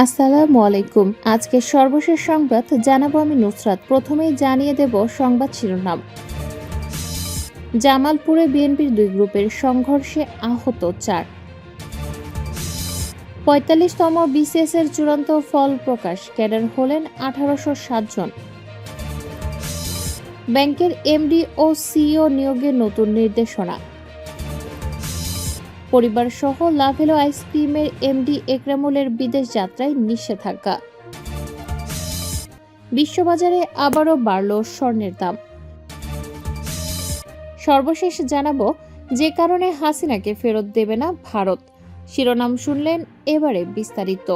আসসালামু আলাইকুম। আজকে সর্বশেষ সংবাদ জানাবো আমি নুসরাত। প্রথমেই জানিয়ে দেব সংবাদ শিরোনাম। জামালপুরে বিএনপির দুই গ্রুপের সংঘর্ষে আহত ৪। ৪৫তম বিসিএস এর চূড়ান্ত ফল প্রকাশ, ক্যাডার হলেন ১৮০৭ জন। ব্যাংকের এমডি ও সিইও নিয়োগের নতুন নির্দেশনা। পরিবার সহ লাভেলো আইসক্রিমের এমডি একরামুলের বিদেশ যাত্রায় নিষেধাজ্ঞা। বিশ্ববাজারে আবারও বাড়ল স্বর্ণের দাম। সর্বশেষ জানাবো যে কারণে হাসিনাকে ফেরত দেবে না ভারত। শিরোনাম শুনলেন, এবারে বিস্তারিত।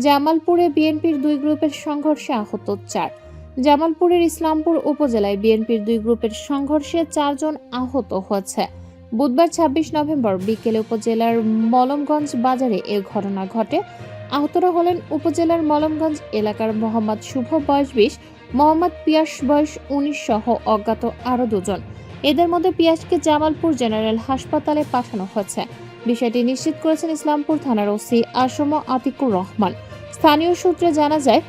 জামালপুরে বিএনপির দুই গ্রুপের সংঘর্ষে আহত ৪। জামালপুরের ইসলামপুর উপজেলায় বিএনপির দুই গ্রুপের সংঘর্ষে ৪ জন আহত হয়েছে। বুধবার ২৬ নভেম্বর বিকেলে উপজেলার মলমগঞ্জ বাজারে এ ঘটনা ঘটে। আহতরা হলেন উপজেলার মলমগঞ্জ এলাকার মোহাম্মদ শুভ বয়স ২০, মোহাম্মদ পিয়াস বয়স ১৯ সহ অজ্ঞাত আরও দুজন। এদের মধ্যে পিয়াসকে জামালপুর জেনারেল হাসপাতালে পাঠানো হয়েছে। বিষয়টি নিশ্চিত করেছেন ইসলামপুর থানার ওসি আসম আতিকুর রহমান। স্থানীয় সূত্রে জানা যায়,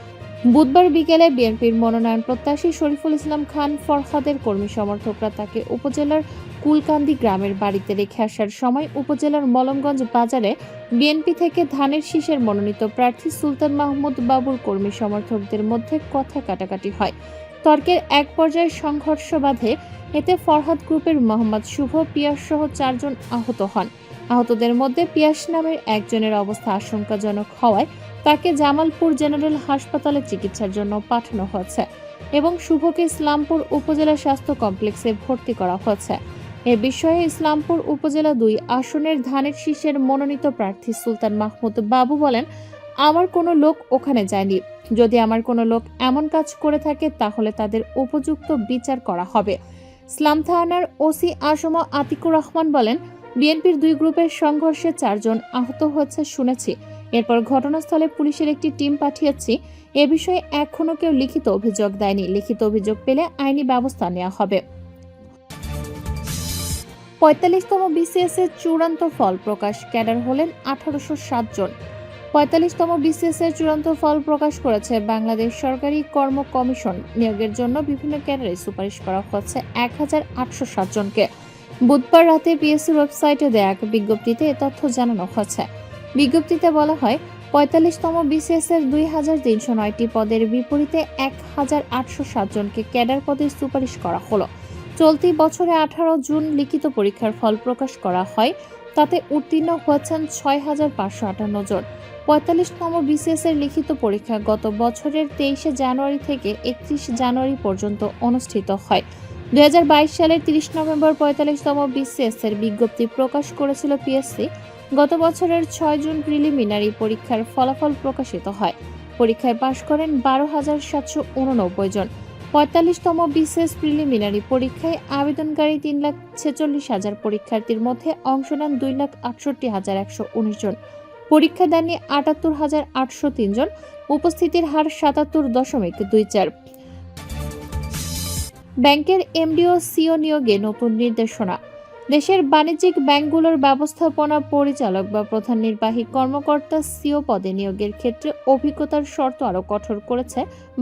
বুধবার বিকেলে বিএনপির মনোনয়ন প্রত্যাশী শরীফুল ইসলাম খান ফরহাদের কর্মী সমর্থকরা তাকে উপজেলার কুলকান্দি গ্রামের বাড়িতে রেখে আসার সময় উপজেলার মলমগঞ্জ বাজারে বিএনপি থেকে ধানের শীষের মনোনীত প্রার্থী সুলতান মাহমুদ বাবুর কর্মী সমর্থকদের মধ্যে কথা কাটাকাটি হয়। তর্কের এক পর্যায়ে সংঘর্ষ বাধে। এতে ফরহাদ গ্রুপের মোহাম্মদ শুভ, পিয়াস সহ ৪ জন আহত হন। আহতদের মধ্যে পিয়াস নামের একজনের অবস্থা আশঙ্কাজনক হওয়ায় তাকে জামালপুর জেনারেল হাসপাতালে চিকিৎসার জন্য পাঠানো হয়েছে এবং শুভকে ইসলামপুর উপজেলা স্বাস্থ্য কমপ্লেক্সে ভর্তি করা হয়েছে। এ বিষয়ে ইসলামপুর উপজেলা ২ আসনের ধানের শীষের মনোনীত প্রার্থী সুলতান মাহমুদ বাবু বলেন, আমার কোনো লোক ওখানে যায়নি। যদি আমার কোনো লোক এমন কাজ করে থাকে তাহলে তাদের উপযুক্ত বিচার করা হবে। ইসলাম থানার ওসি আসম আতিকুর রহমান বলেন, বিএনপির দুই গ্রুপের সংঘর্ষে ৪ জন আহত হয়েছে শুনেছি। এরপর ঘটনাস্থলে পুলিশের একটি টিম পাঠিয়েছি। এ বিষয়ে এখনো কেউ লিখিত অভিযোগ দেয়নি। লিখিত অভিযোগ পেলে আইনি ব্যবস্থা নেওয়া হবে। ৪৫তম বিসিএস এর চূড়ান্ত ফল প্রকাশ, ক্যাডার হলেন ১৮০৭ জন। ৪৫তম বিসিএস এর চূড়ান্ত ফল প্রকাশ করেছে বাংলাদেশ সরকারি কর্ম কমিশন। নিয়োগের জন্য বিভিন্ন ক্যাডারে সুপারিশ করা হচ্ছে ১৮৬৭ জনকে। বুধবার রাতে পিএসসির ওয়েবসাইটে দেয়া এক বিজ্ঞপ্তিতে এ তথ্য জানানো হয়েছে। বিজ্ঞপ্তিতে বলা হয়, ৪৫তম বিসিএস এর ২৩০৯টি পদের বিপরীতে ১৮৬৭ জনকে ক্যাডার পদে সুপারিশ করা হলো। চলতি বছরে ১৮ জুন লিখিত পরীক্ষার ফল প্রকাশ করা হয়। তাতে উত্তীর্ণ হয়েছেন ৬৫৫৫ জন। ৪৫তম বিসিএস এর লিখিত পরীক্ষা গত বছরের ২৩ জানুয়ারি থেকে ৩১ জানুয়ারি পর্যন্ত অনুষ্ঠিত হয়। ২০২২ সালের ৩০ নভেম্বর ৪৫তম বিসিএস এর বিজ্ঞপ্তি প্রকাশ করেছিল পিএসসি। গত বছরের ৬ জুন প্রিলিমিনারি পরীক্ষার ফলাফল প্রকাশিত হয়। পরীক্ষায় পাশ করেন ১২,৭৮৯ জন। ৪৫তম বিসিএস প্রিলিমিনারি পরীক্ষায় আবেদনকারী ৩,৪৬,০০০ পরীক্ষার্থীর মধ্যে অংশ নেন ২,৬৮,১১৯ জন। পরীক্ষা দেননি ৭৮,৮০৩ জন। উপস্থিতির হার ৭৭.24। ব্যাংকের এমডি ও সিইও নিয়োগে নতুন নির্দেশনা। দেশের বাণিজ্যিক ব্যাংকগুলোর ব্যবস্থাপনা পরিচালক বা প্রধান নির্বাহী কর্মকর্তা সিইও পদে নিয়োগের ক্ষেত্রে অভিজ্ঞতার শর্ত আরও কঠোর করেছে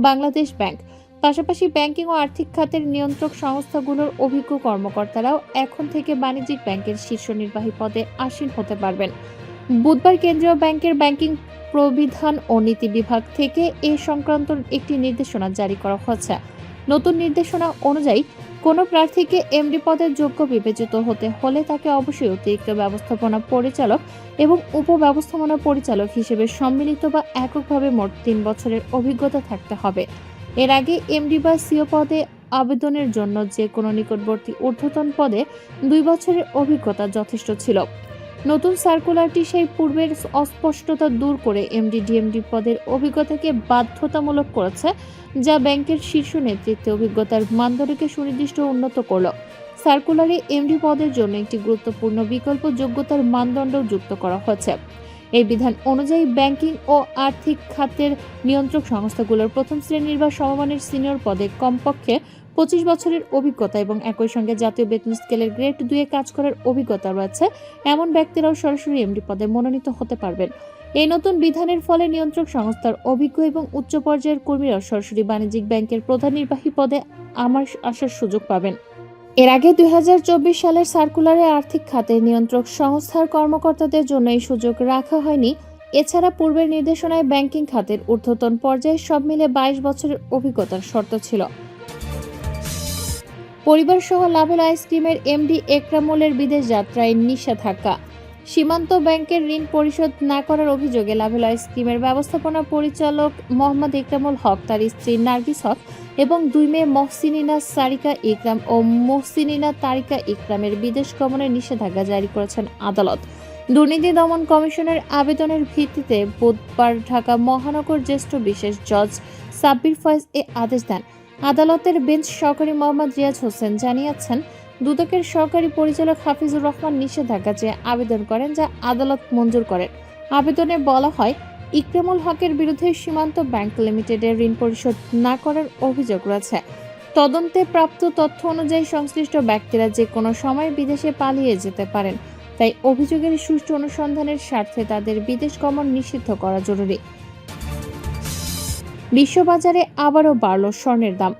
বাংলাদেশ ব্যাংক। পাশাপাশি ব্যাংকিং ও আর্থিক খাতের নিয়ন্ত্রক সংস্থাগুলোর অভিজ্ঞ কর্মকর্তারাও এখন থেকে বাণিজ্যিক ব্যাংকের শীর্ষ নির্বাহী পদে আসীন হতে পারবেন। বুধবার কেন্দ্রীয় ব্যাংকের ব্যাংকিং প্রবিধান ও নীতি বিভাগ থেকে এ সংক্রান্ত একটি নির্দেশনা জারি করা হয়েছে। নতুন নির্দেশনা অনুযায়ী কোনো প্রার্থীকে এমডি পদের যোগ্য বিবেচিত হতে হলে তাকে অবশ্যই অতিরিক্ত ব্যবস্থাপনা পরিচালক এবং উপব্যবস্থাপনা পরিচালক হিসেবে সম্মিলিত বা এককভাবে মোট ৩ বছরের অভিজ্ঞতা থাকতে হবে। এর আগে এমডি বা সিইও পদে আবেদনের জন্য যে কোনো নিকটবর্তী ঊর্ধ্বতন পদে ২ বছরের অভিজ্ঞতা যথেষ্ট ছিল। নতুন সার্কুলারটি সেই পূর্বের অস্পষ্টতা দূর করে এমডি ডিএমডি পদের অভিজ্ঞতাকে বাধ্যতামূলক করেছে, যা ব্যাংকের শীর্ষ নেতৃত্বে অভিজ্ঞতার মানদণ্ডকে সুনির্দিষ্ট উন্নত করল। সার্কুলারে এমডি পদের জন্য একটি গুরুত্বপূর্ণ বিকল্প যোগ্যতার মানদণ্ড যুক্ত করা হয়েছে। এই বিধান অনুযায়ী ব্যাংকিং ও আর্থিক খাতের নিয়ন্ত্রক সংস্থাগুলোর প্রথম শ্রেণীর বা সমমানের সিনিয়র পদে কমপক্ষে 25 বছরের অভিজ্ঞতা এবং একই সঙ্গে জাতীয় বেতন স্কেলের গ্রেড 2 এ কাজ করার অভিজ্ঞতা রয়েছে এমন ব্যক্তিরাও সরাসরি এমডি পদে মনোনীত হতে পারবেন। এই নতুন বিধানের ফলে নিয়ন্ত্রক সংস্থার অভিজ্ঞ এবং উচ্চ পর্যায়ের কর্মীরা সরাসরি বাণিজ্যিক ব্যাংকের প্রধান নির্বাহী পদে আসার সুযোগ পাবেন। এর আগে 2024 সালের সার্কুলারে আর্থিক খাতের নিয়ন্ত্রক সংস্থার কর্মকর্তাদের জন্য এই সুযোগ রাখা হয়নি। এছাড়া পূর্বের নির্দেশনায় ব্যাংকিং খাতের ঊর্ধ্বতন পর্যায়ে সব মিলে 22 বছরের অভিজ্ঞতার শর্ত ছিল। পরিবার সহ লাভেল আইসক্রিমের এমডি একরামুলের বিদেশ যাত্রায় নিষেধাজ্ঞা। সীমান্ত ব্যাংকের ঋণ পরিশোধ না করার অভিযোগে লাভেল আইসক্রিমের ব্যবস্থাপনা পরিচালক মোহাম্মদ ইকরামুল হক, তার স্ত্রী নার্গিস হক এবং 2 মেয়ে মহসিনিনা সারিকা ইকরাম ও মহসিনিনা তারিকা ইকরামের বিদেশ গমনের নিষেধাজ্ঞা জারি করেছেন আদালত। দুর্নীতি দমন কমিশনের আবেদনের ভিত্তিতে বুধবার ঢাকা মহানগর জ্যেষ্ঠ বিশেষ জজ সাব্বির ফয়েজ এ আদেশ দেন। আদালতের বেঞ্চ সহকারী মোহাম্মদ রিয়াজ হোসেন জানিয়েছেন, দুদকের সহকারী পরিচালক হাফিজুর রহমান নিষেধাজ্ঞা চেয়ে আবেদন করেন, যা আদালত মঞ্জুর করেন। আবেদনে বলা হয়, ইকরামুল হকের বিরুদ্ধে সীমান্ত ব্যাংক লিমিটেডের ঋণ পরিশোধ না করার অভিযোগ রয়েছে। তদন্তে প্রাপ্ত তথ্য অনুযায়ী সংশ্লিষ্ট ব্যক্তিরা যে কোনো সময় বিদেশে পালিয়ে যেতে পারেন, তাই অভিযোগের সুষ্ঠু অনুসন্ধানের স্বার্থে তাদের বিদেশ গমন নিষিদ্ধ করা জরুরি। বিশ্ববাজারে আবারও বাড়ল স্বর্ণের দাম।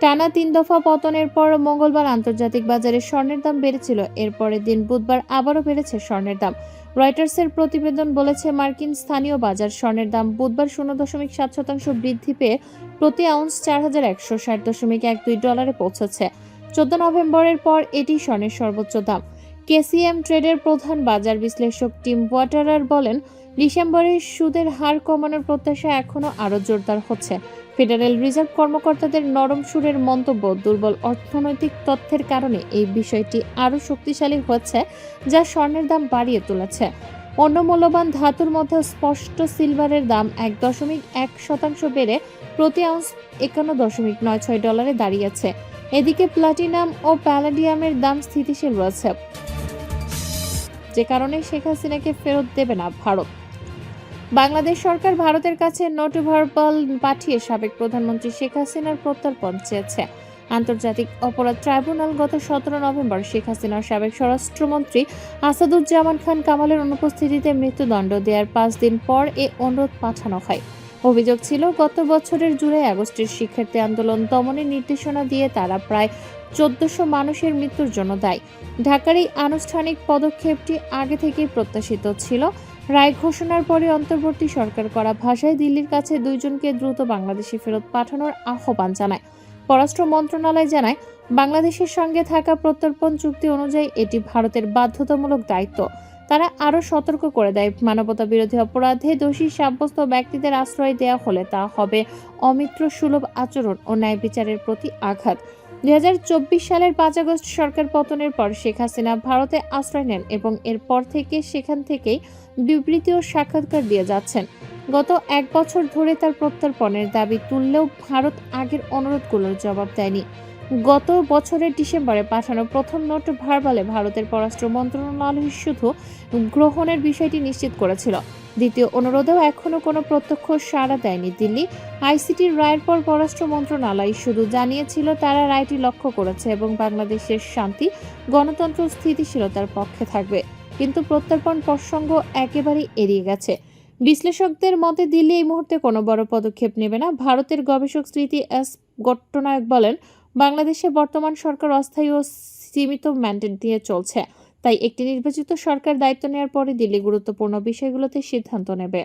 টানা 3 দফা পতনের পর মঙ্গলবার আন্তর্জাতিক বাজারে স্বর্ণের দাম বেড়েছিল। এর পরের দিন বুধবার আবারও বেড়েছে স্বর্ণের দাম। রয়টার্সের প্রতিবেদন বলেছে, মার্কিন স্থানীয় বাজার স্বর্ণের দাম বুধবার 0.7% বৃদ্ধি পেয়ে প্রতি আউন্স 4160.12 ডলারে পৌঁছেছে। 14 নভেম্বরের পর এটি স্বর্ণের সর্বোচ্চ দাম। কেসিএম ট্রেডের প্রধান বাজার বিশ্লেষক টিম ওয়াটারার বলেন, ডিসেম্বরে সুদের হার কমানোর প্রত্যাশা এখনও আরও জোরদার হচ্ছে। ফেডারেল রিজার্ভ কর্মকর্তাদের নরম সুরের মন্তব্য, দুর্বল অর্থনৈতিক তথ্যের কারণে এই বিষয়টি আরও শক্তিশালী হচ্ছে, যা স্বর্ণের দাম বাড়িয়ে তুলেছে। অন্য মূল্যবান ধাতুর মধ্যে স্পষ্ট সিলভারের দাম 1.1% বেড়ে প্রতি আউন্স 51.96 ডলারে দাঁড়িয়েছে। এদিকে প্লাটিনাম ও প্যালাডিয়ামের দাম স্থিতিশীল রয়েছে, যে কারণে শেখ হাসিনাকে ফেরত দেবে না ভারত। বাংলাদেশ সরকার ভারতের কাছে নোট ভার্বাল পাঠিয়ে সাবেক প্রধানমন্ত্রী শেখ হাসিনার প্রত্যর্পণ চেয়েছে। আন্তর্জাতিক অপরাধ ট্রাইব্যুনাল গত 17 নভেম্বর শেখ হাসিনার সাবেক স্বরাষ্ট্রমন্ত্রী আসাদুজ্জামান খান কামালের অনুপস্থিতিতে মৃত্যুদণ্ড দেওয়ার 5 দিন পর এ অনুরোধ পাঠানো হয়। অভিযোগ ছিল, গত বছরের জুলাই আগস্টের শিক্ষার্থী আন্দোলন দমনের নির্দেশনা দিয়ে তারা প্রায় 1400 মানুষের মৃত্যুর জন্য দায়ী। ঢাকার এই আনুষ্ঠানিক পদক্ষেপটি আগে থেকেই প্রত্যাশিত ছিল। রায় ঘোষণার পরে অন্তর্বর্তী সরকার করা ভাষায় দিল্লির কাছে 2 জনকে দ্রুত বাংলাদেশে ফেরত পাঠানোর আহ্বান জানায়। পররাষ্ট্র মন্ত্রণালয় জানায়, বাংলাদেশের সঙ্গে থাকা প্রত্যর্পণ চুক্তি অনুযায়ী এটি ভারতের বাধ্যতামূলক দায়িত্ব। তারা আরও সতর্ক করে দেয়, মানবতা বিরোধী অপরাধে দোষী সাব্যস্ত ব্যক্তিদের আশ্রয় দেওয়া হলে তা হবে অমিত্র সুলভ আচরণ ও ন্যায় বিচারের প্রতি আঘাত। 2024 সালের 5 আগস্ট সরকার পতনের পর শেখ হাসিনা ভারতে আশ্রয় নেন এবং এরপর থেকে সেখান থেকেই বিবৃতি ও সাক্ষাৎকার দিয়ে যাচ্ছেন। গত 1 বছর ধরে তার প্রত্যর্পণের দাবি তুললেও ভারত আগের অনুরোধগুলোর জবাব দেয়নি। গত বছরের ডিসেম্বরে পাঠানো প্রথম নোট ভার্বালে ভারতের পররাষ্ট্র মন্ত্রণালয় শুধু গ্রহণের বিষয়টি নিশ্চিত করেছিল। দ্বিতীয় অনুরোধেও এখনও কোনো প্রত্যক্ষ সাড়া দেয়নি দিল্লি। আইসিটির রায়ের পর পররাষ্ট্র মন্ত্রণালয় শুধু জানিয়েছিল তারা রায়টি লক্ষ্য করেছে এবং বাংলাদেশের শান্তি, গণতন্ত্র, স্থিতিশীলতার পক্ষে থাকবে, কিন্তু প্রত্যর্পণ প্রসঙ্গ একেবারেই এড়িয়ে গেছে। বিশ্লেষকদের মতে দিল্লি এই মুহূর্তে কোনো বড় পদক্ষেপ নেবে না। ভারতের গবেষক স্মৃতি এস গট্টনায়ক বলেন, বাংলাদেশে বর্তমান সরকার অস্থায়ী ও সীমিত ম্যান্ডেট দিয়ে চলছে, তাই একটি নির্বাচিত সরকার দায়িত্ব নেওয়ার পরে দিল্লি গুরুত্বপূর্ণ বিষয়গুলোতে সিদ্ধান্ত নেবে।